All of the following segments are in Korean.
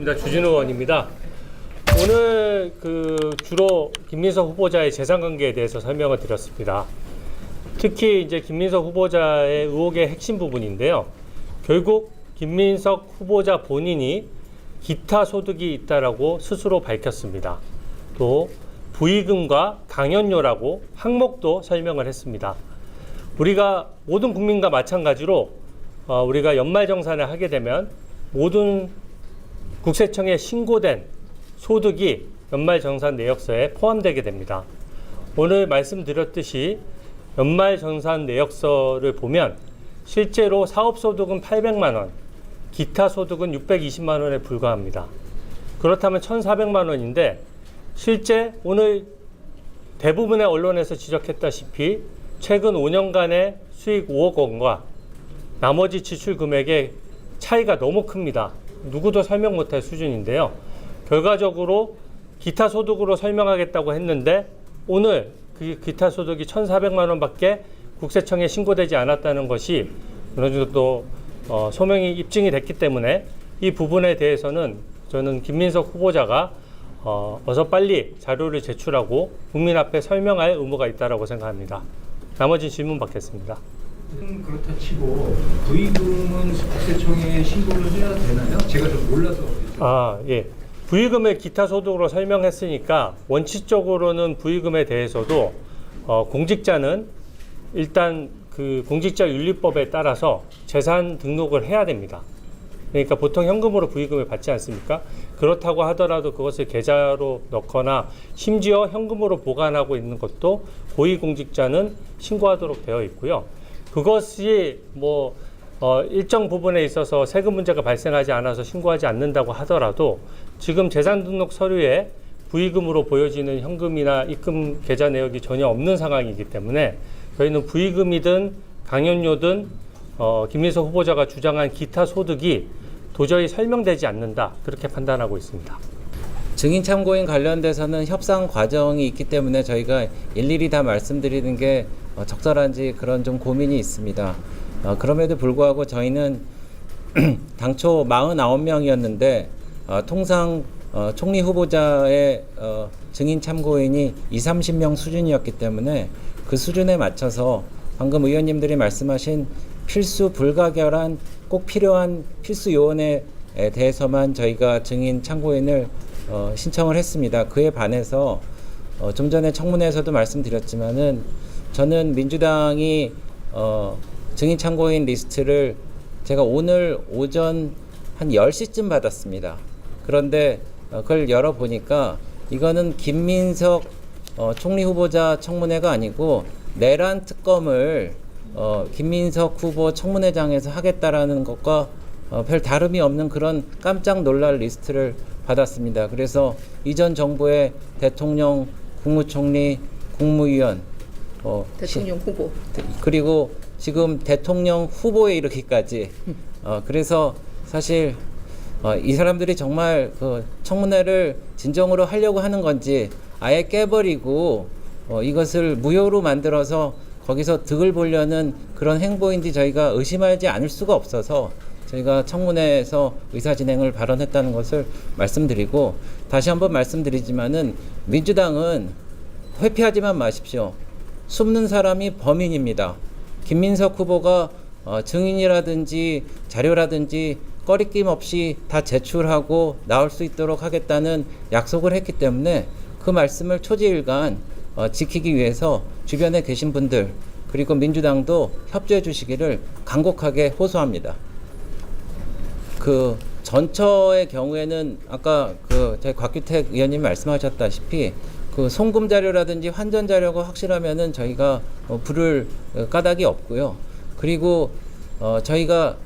주진우 의원입니다. 오늘 주로 김민석 후보자의 재산관계에 대해서 설명을 드렸습니다. 특히 이제 김민석 후보자의 의혹의 핵심 부분인데요. 결국 김민석 후보자 본인이 기타 소득이 있다라고 스스로 밝혔습니다. 또 부의금과 강연료라고 항목도 설명을 했습니다. 우리가 모든 국민과 마찬가지로 우리가 연말정산을 하게 되면 모든 국세청에 신고된 소득이 연말정산 내역서에 포함되게 됩니다. 오늘 말씀드렸듯이 연말정산 내역서를 보면 실제로 사업소득은 800만 원, 기타 소득은 620만 원에 불과합니다. 그렇다면 1,400만 원인데 실제 오늘 대부분의 언론에서 지적했다시피 최근 5년간의 수익 5억 원과 나머지 지출 금액의 차이가 너무 큽니다. 누구도 설명 못할 수준인데요. 결과적으로 기타 소득으로 설명하겠다고 했는데 오늘 그 기타 소득이 1,400만 원밖에 국세청에 신고되지 않았다는 것이 어느 정도 소명이 입증이 됐기 때문에 이 부분에 대해서는 저는 김민석 후보자가 어서 빨리 자료를 제출하고 국민 앞에 설명할 의무가 있다고 생각합니다. 나머지 질문 받겠습니다. 그렇다 치고 부의금은 국세청에 신고를 해야 되나요? 제가 좀 몰라서. 예. 부의금을 기타 소득으로 설명했으니까 원칙적으로는 부의금에 대해서도 공직자는 일단 그 공직자윤리법에 따라서 재산 등록을 해야 됩니다. 그러니까 보통 현금으로 부의금을 받지 않습니까? 그렇다고 하더라도 그것을 계좌로 넣거나 심지어 현금으로 보관하고 있는 것도 고위공직자는 신고하도록 되어 있고요. 그것이 일정 부분에 있어서 세금 문제가 발생하지 않아서 신고하지 않는다고 하더라도 지금 재산 등록 서류에 부의금으로 보여지는 현금이나 입금 계좌 내역이 전혀 없는 상황이기 때문에 저희는 부의금이든 강연료든 김민석 후보자가 주장한 기타 소득이 도저히 설명되지 않는다, 그렇게 판단하고 있습니다. 증인 참고인 관련돼서는 협상 과정이 있기 때문에 저희가 일일이 다 말씀드리는 게 적절한지 그런 좀 고민이 있습니다. 그럼에도 불구하고 저희는 당초 49명이었는데 통상 총리 후보자의 증인 참고인이 20-30명 수준이었기 때문에 그 수준에 맞춰서 방금 의원님들이 말씀하신 필수 불가결한 꼭 필요한 필수 요원에 대해서만 저희가 증인 참고인을 신청을 했습니다. 그에 반해서 좀 전에 청문회에서도 말씀드렸지만은 저는 민주당이 증인 참고인 리스트를 제가 오늘 오전 한 10시쯤 받았습니다. 그런데 그걸 열어보니까 이거는 김민석 총리 후보자 청문회가 아니고 내란 특검을 김민석 후보 청문회장에서 하겠다라는 것과 별 다름이 없는 그런 깜짝 놀랄 리스트를 받았습니다. 그래서 이전 정부의 대통령, 국무총리, 국무위원, 대통령 후보, 그리고 지금 대통령 후보에 이르기까지 그래서 사실 이 사람들이 정말 그 청문회를 진정으로 하려고 하는 건지 아예 깨버리고 이것을 무효로 만들어서 거기서 득을 보려는 그런 행보인지 저희가 의심하지 않을 수가 없어서 저희가 청문회에서 의사진행을 발언했다는 것을 말씀드리고, 다시 한번 말씀드리지만은 민주당은 회피하지만 마십시오. 숨는 사람이 범인입니다. 김민석 후보가 증인이라든지 자료라든지 꺼리낌 없이 다 제출하고 나올 수 있도록 하겠다는 약속을 했기 때문에 그 말씀을 초지일간 지키기 위해서 주변에 계신 분들 그리고 민주당도 협조해 주시기를 간곡하게 호소합니다. 그 전처의 경우에는 아까 저희 곽규택 의원님이 말씀하셨다시피 그 송금 자료라든지 환전 자료가 확실하면은 저희가 부를 까닭이 없고요. 그리고 저희가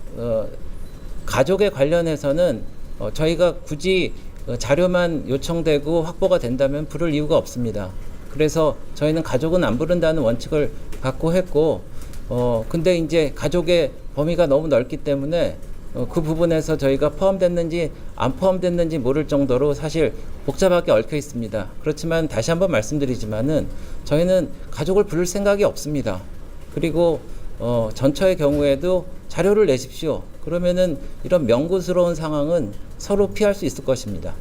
가족에 관련해서는 저희가 굳이 자료만 요청되고 확보가 된다면 부를 이유가 없습니다. 그래서 저희는 가족은 안 부른다는 원칙을 갖고 했고, 근데 이제 가족의 범위가 너무 넓기 때문에 그 부분에서 저희가 포함됐는지 안 포함됐는지 모를 정도로 사실 복잡하게 얽혀 있습니다. 그렇지만 다시 한번 말씀드리지만은 저희는 가족을 부를 생각이 없습니다. 그리고 전처의 경우에도 자료를 내십시오. 그러면은 이런 명구스러운 상황은 서로 피할 수 있을 것입니다.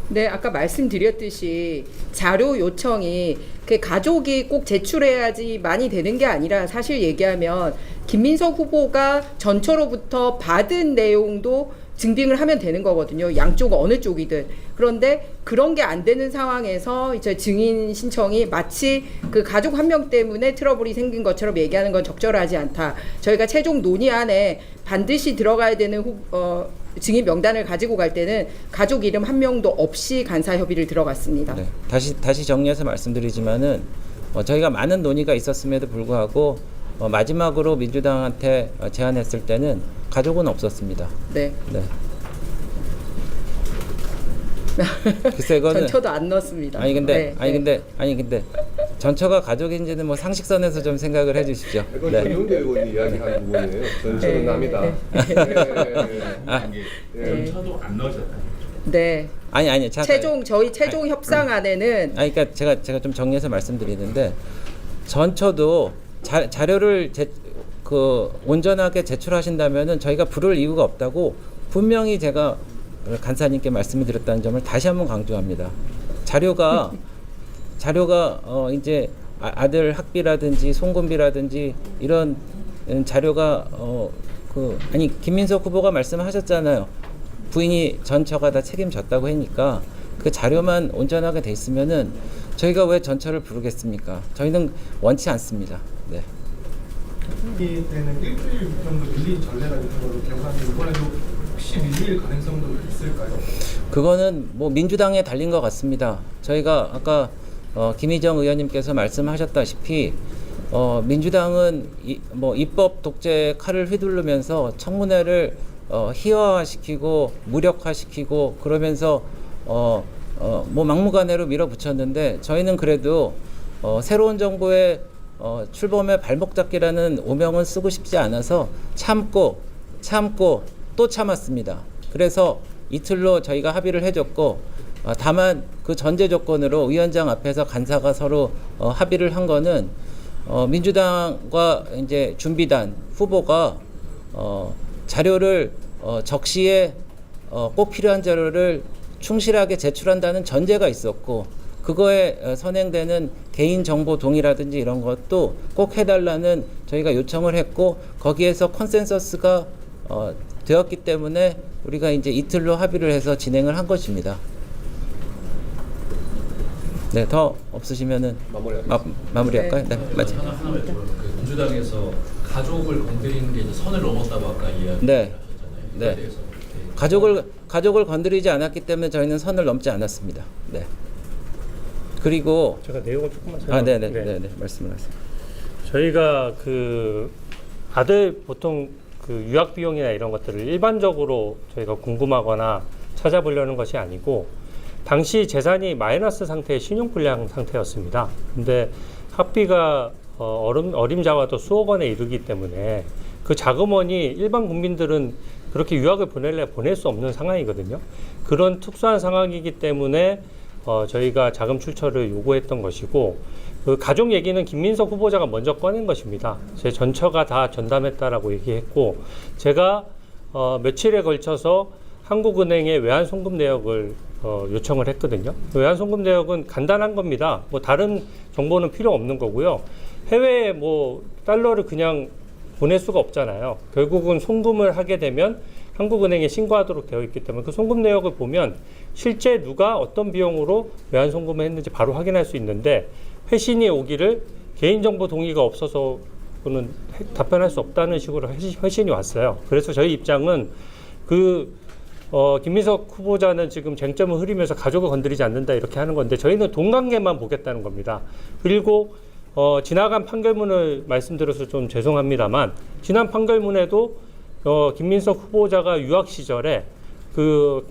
네, 아까 말씀드렸듯이 자료 요청이 그 가족이 꼭 제출해야지 많이 되는 게 아니라 사실 얘기하면 김민석 후보가 전처로부터 받은 내용도 증빙을 하면 되는 거거든요. 양쪽 어느 쪽이든. 그런데 그런 게 안 되는 상황에서 이제 증인 신청이 마치 그 가족 한 명 때문에 트러블이 생긴 것처럼 얘기하는 건 적절하지 않다. 저희가 최종 논의 안에 반드시 들어가야 되는 증인 명단을 가지고 갈 때는 가족 이름 한 명도 없이 간사 협의를 들어갔습니다. 네, 다시 정리해서 말씀드리지만은 저희가 많은 논의가 있었음에도 불구하고 마지막으로 민주당한테 제안했을 때는 가족은 없었습니다. 네. 네. 글쎄 그거는 전처도 안 넣었습니다. 아니 근데 네. 근데 전처가 가족인지는 뭐 상식선에서 좀 생각을 해주십시오. 이건 네. 전용대 의원이 이야기하는 부분이에요. 전처는 네. 남이다. 전처도 안 넣으셨다. 네. 아니 잠깐. 저희 최종 협상안에는 아니 그러니까 제가 좀 정리해서 말씀드리는데 전처도 자료를 온전하게 제출하신다면은 저희가 부를 이유가 없다고 분명히 제가 간사님께 말씀을 드렸다는 점을 다시 한번 강조합니다. 자료가 이제 아들 학비라든지 송금비라든지 이런 자료가 김민석 후보가 말씀하셨잖아요. 부인이 전처가 다 책임졌다고 하니까 그 자료만 온전하게 돼 있으면은 저희가 왜 전처를 부르겠습니까? 저희는 원치 않습니다. 네. 이 때는 일주일 정도 밀린 전례가 있는 걸로 기억하는데 이번에도 혹시 밀릴 가능성도 있을까요? 그거는 뭐 민주당에 달린 것 같습니다. 저희가 아까 김희정 의원님께서 말씀하셨다시피 민주당은 입법 독재 칼을 휘두르면서 청문회를 희화화시키고 무력화시키고 그러면서 막무가내로 밀어붙였는데 저희는 그래도 새로운 정부의 출범의 발목 잡기라는 오명은 쓰고 싶지 않아서 참고 또 참았습니다. 그래서 이틀로 저희가 합의를 해줬고 다만 그 전제 조건으로 위원장 앞에서 간사가 서로 합의를 한 거는 민주당과 이제 준비단 후보가 자료를 적시에 꼭 필요한 자료를 충실하게 제출한다는 전제가 있었고 그거에 선행되는 개인정보 동의라든지 이런 것도 꼭 해달라는 저희가 요청을 했고 거기에서 컨센서스가 되었기 때문에 우리가 이제 이틀로 합의를 해서 진행을 한 것입니다. 네, 더 없으시면은 마무리할까요? 네, 맞아요. 하나 그 민주당에서 가족을 건드리는 게 이제 선을 넘었다고 아까 이야기하셨잖아요. 네. 그에 네. 대해서 어떻게 가족을 건드리지 않았기 때문에 저희는 선을 넘지 않았습니다. 네. 그리고 제가 내용을 조금만 설명. 네네 말씀을 하세요. 저희가 그 아들 보통 그 유학 비용이나 이런 것들을 일반적으로 저희가 궁금하거나 찾아보려는 것이 아니고 당시 재산이 마이너스 상태의 신용불량 상태였습니다. 근데 학비가 어림잡아도 수억 원에 이르기 때문에 그 자금원이 일반 국민들은 그렇게 유학을 보낼 수 없는 상황이거든요. 그런 특수한 상황이기 때문에 저희가 자금 출처를 요구했던 것이고 그 가족 얘기는 김민석 후보자가 먼저 꺼낸 것입니다. 제 전처가 다 전담했다라고 얘기했고 제가 며칠에 걸쳐서 한국은행에 외환 송금 내역을 요청을 했거든요. 외환 송금 내역은 간단한 겁니다. 뭐 다른 정보는 필요 없는 거고요. 해외에 뭐 달러를 그냥 보낼 수가 없잖아요. 결국은 송금을 하게 되면 한국은행에 신고하도록 되어 있기 때문에 그 송금 내역을 보면 실제 누가 어떤 비용으로 외환 송금을 했는지 바로 확인할 수 있는데 회신이 오기를 개인정보 동의가 없어서는 답변할 수 없다는 식으로 회신이 왔어요. 그래서 저희 입장은 김민석 후보자는 지금 쟁점을 흐리면서 가족을 건드리지 않는다 이렇게 하는 건데 저희는 돈 관계만 보겠다는 겁니다. 그리고 지나간 판결문을 말씀드려서 좀 죄송합니다만 지난 판결문에도 김민석 후보자가 유학 시절에 그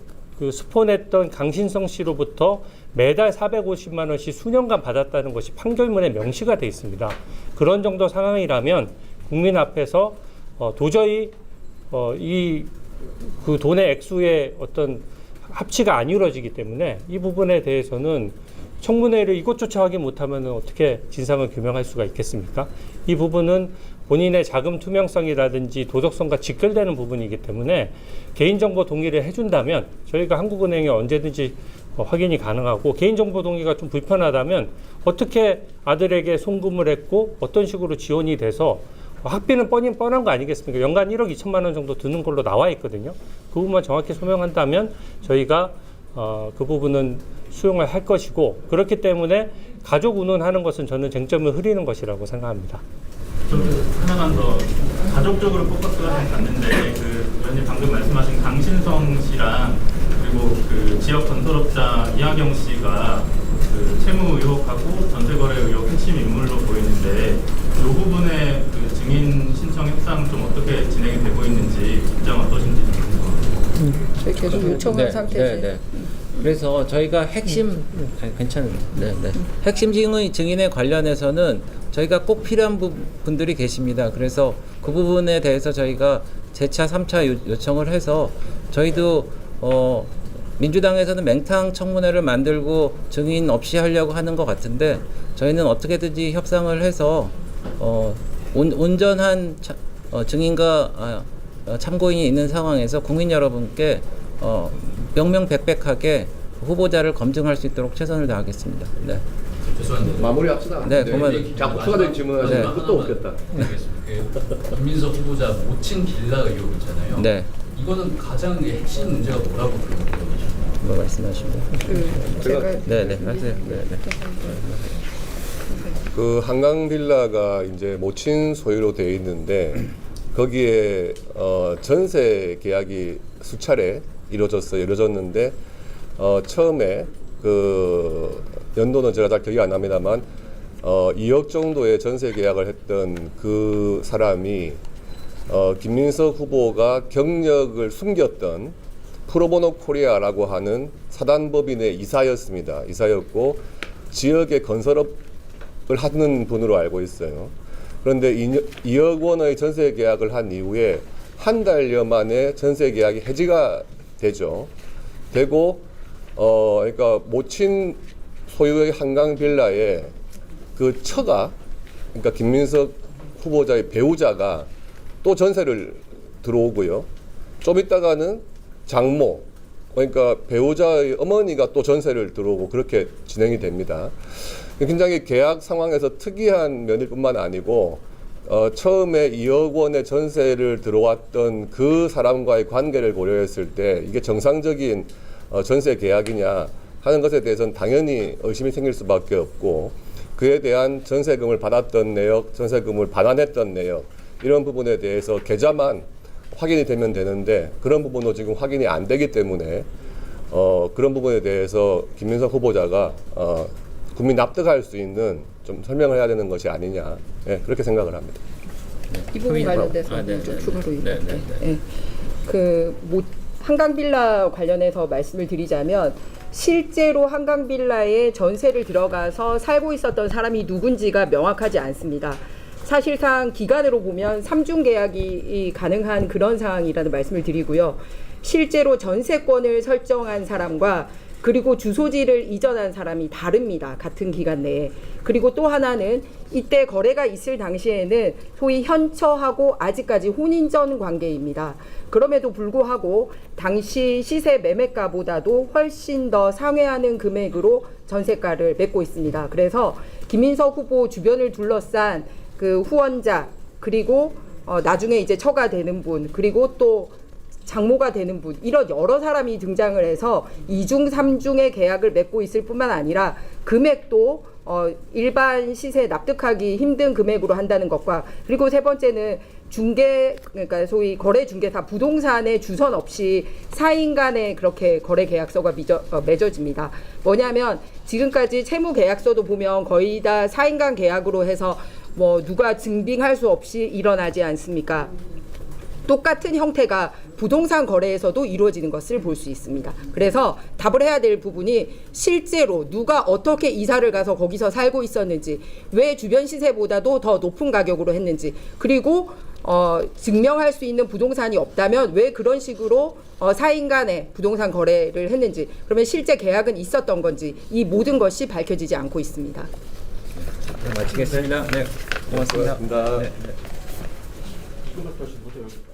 스폰했던 강신성 씨로부터 매달 450만 원씩 수년간 받았다는 것이 판결문에 명시가 되어 있습니다. 그런 정도 상황이라면 국민 앞에서 도저히 그 돈의 액수의 어떤 합치가 안 이루어지기 때문에 이 부분에 대해서는 청문회를 이것조차 확인 못하면 어떻게 진상을 규명할 수가 있겠습니까? 이 부분은 본인의 자금 투명성이라든지 도덕성과 직결되는 부분이기 때문에 개인정보 동의를 해준다면 저희가 한국은행에 언제든지 확인이 가능하고, 개인정보 동의가 좀 불편하다면 어떻게 아들에게 송금을 했고 어떤 식으로 지원이 돼서, 학비는 뻔한 거 아니겠습니까? 연간 1억 2천만 원 정도 드는 걸로 나와 있거든요. 그 부분만 정확히 소명한다면 저희가 그 부분은 수용을 할 것이고, 그렇기 때문에 가족 운운하는 것은 저는 쟁점을 흐리는 것이라고 생각합니다. 하나만 더 가족적으로 포커스가 갔는데, 그 의원님 방금 말씀하신 강신성 씨랑 그리고 그 지역 건설업자 이하경 씨가 그 채무 의혹하고 전세거래 의혹 핵심 인물로 보이는데, 이 부분의 그 증인 신청 협상 좀 어떻게 진행이 되고 있는지 입장 어떠신지 좀 궁금합니다. 저희 계속 요청한 상태지. 네. 그래서 저희가 핵심 괜찮은 핵심 증인에 관련해서는 저희가 꼭 필요한 분들이 계십니다. 그래서 그 부분에 대해서 저희가 재차 3차 요청을 해서, 저희도 민주당에서는 맹탕 청문회를 만들고 증인 없이 하려고 하는 것 같은데, 저희는 어떻게든지 협상을 해서 온전한 증인과 참고인이 있는 상황에서 국민 여러분께 명명백백하게 후보자를 검증할 수 있도록 최선을 다하겠습니다. 네. 죄송한데 마무리합시다. 네, 고맙습니다. 자꾸 추가된 질문하시면 끝도 없겠다. 알겠습니다. 김민석 후보자 모친 빌라 의혹 있잖아요. 네. 이거는 가장 핵심 문제가 뭐라고 보시나요? 뭐 말씀하시면. 제가 네, 하세요. 네. 그 한강 빌라가 이제 모친 소유로 되어 있는데, 거기에 전세 계약이 수차례 이루어졌는데, 처음에 그 연도는 제가 잘 기억이 안 납니다만 2억 정도의 전세 계약을 했던 그 사람이 김민석 후보가 경력을 숨겼던 프로보노 코리아라고 하는 사단법인의 이사였고, 지역의 건설업을 하는 분으로 알고 있어요. 그런데 2억 원의 전세 계약을 한 이후에 한 달여 만에 전세 계약이 해지가 되고, 그러니까 모친 소유의 한강 빌라에 그 처가, 그러니까 김민석 후보자의 배우자가 또 전세를 들어오고요. 좀 있다가는 장모, 그러니까 배우자의 어머니가 또 전세를 들어오고, 그렇게 진행이 됩니다. 굉장히 계약 상황에서 특이한 면일 뿐만 아니고, 처음에 2억 원의 전세를 들어왔던 그 사람과의 관계를 고려했을 때 이게 정상적인 전세 계약이냐 하는 것에 대해서는 당연히 의심이 생길 수밖에 없고, 그에 대한 전세금을 받았던 내역, 전세금을 반환했던 내역, 이런 부분에 대해서 계좌만 확인이 되면 되는데, 그런 부분도 지금 확인이 안 되기 때문에 그런 부분에 대해서 김민석 후보자가 국민 납득할 수 있는 좀 설명을 해야 되는 것이 아니냐, 그렇게 생각을 합니다. 이 부분 관련돼서는 좀 추가로 한강 빌라 관련해서 말씀을 드리자면, 실제로 한강 빌라에 전세를 들어가서 살고 있었던 사람이 누군지가 명확하지 않습니다. 사실상 기간으로 보면 3중 계약이 가능한 그런 상황이라는 말씀을 드리고요. 실제로 전세권을 설정한 사람과 그리고 주소지를 이전한 사람이 다릅니다. 같은 기간 내에. 그리고 또 하나는 이때 거래가 있을 당시에는 소위 현처하고 아직까지 혼인전 관계입니다. 그럼에도 불구하고 당시 시세 매매가보다도 훨씬 더 상회하는 금액으로 전세가를 맺고 있습니다. 그래서 김민석 후보 주변을 둘러싼 그 후원자, 그리고 나중에 이제 처가 되는 분, 그리고 또 장모가 되는 분, 이런 여러 사람이 등장을 해서 2중, 3중의 계약을 맺고 있을 뿐만 아니라 금액도 일반 시세에 납득하기 힘든 금액으로 한다는 것과, 그리고 세 번째는 그러니까 소위 거래 중개사 부동산에 주선 없이 사인 간에 그렇게 거래 계약서가 맺어집니다. 뭐냐면 지금까지 채무 계약서도 보면 거의 다 사인 간 계약으로 해서 뭐 누가 증빙할 수 없이 일어나지 않습니까? 똑같은 형태가 부동산 거래에서도 이루어지는 것을 볼 수 있습니다. 그래서 답을 해야 될 부분이, 실제로 누가 어떻게 이사를 가서 거기서 살고 있었는지, 왜 주변 시세보다도 더 높은 가격으로 했는지, 그리고 증명할 수 있는 부동산이 없다면 왜 그런 식으로 사인 간에 부동산 거래를 했는지, 그러면 실제 계약은 있었던 건지, 이 모든 것이 밝혀지지 않고 있습니다. 마치겠습니다. 네, 고맙습니다. 고맙습니다. 네. 지금 말씀하신 거죠?